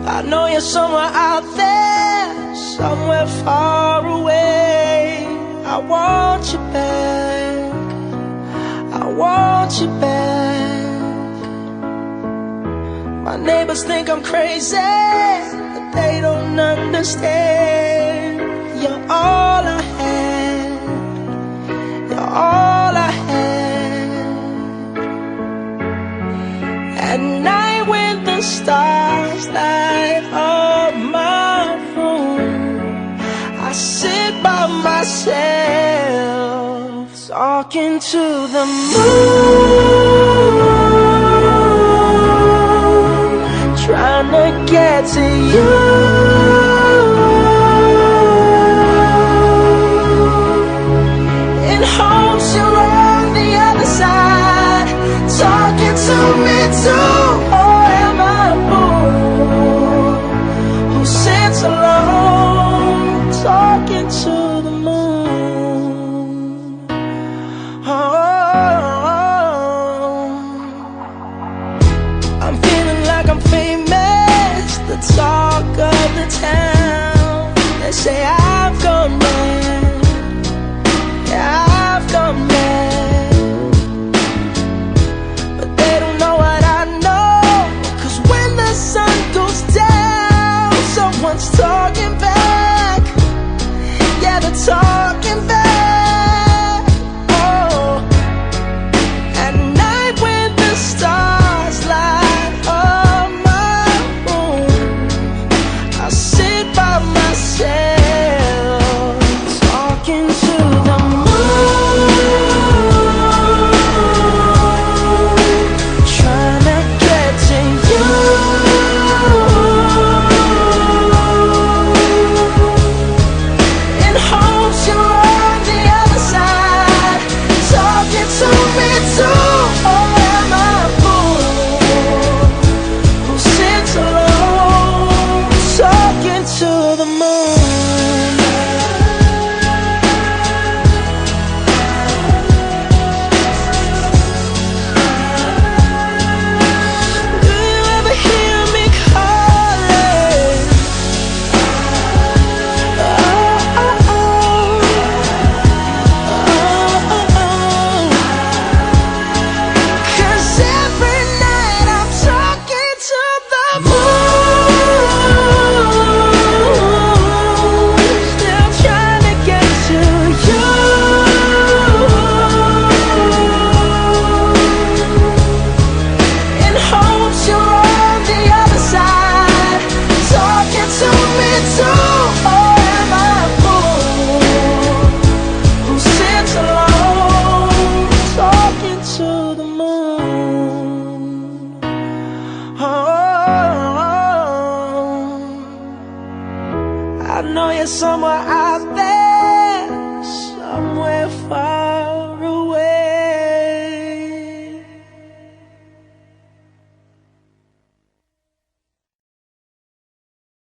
I know you're somewhere out there, somewhere far away. I want you back, I want you back. My neighbors think I'm crazy, but they don't understand. You're all I had, you're all I had. At night when the stars light up my room, I sit by myself, talking to the moon, trying to get to you. In hopes you're on the other side, talking to me too. Or am I a fool who sits alone, talking to the moon? Oh, I'm feeling like I'm famous, the talk of the town. They say I've gone mad, yeah, I've gone mad. But they don't know what I know, 'cause when the sun goes down, someone's talking back. Yeah, the talk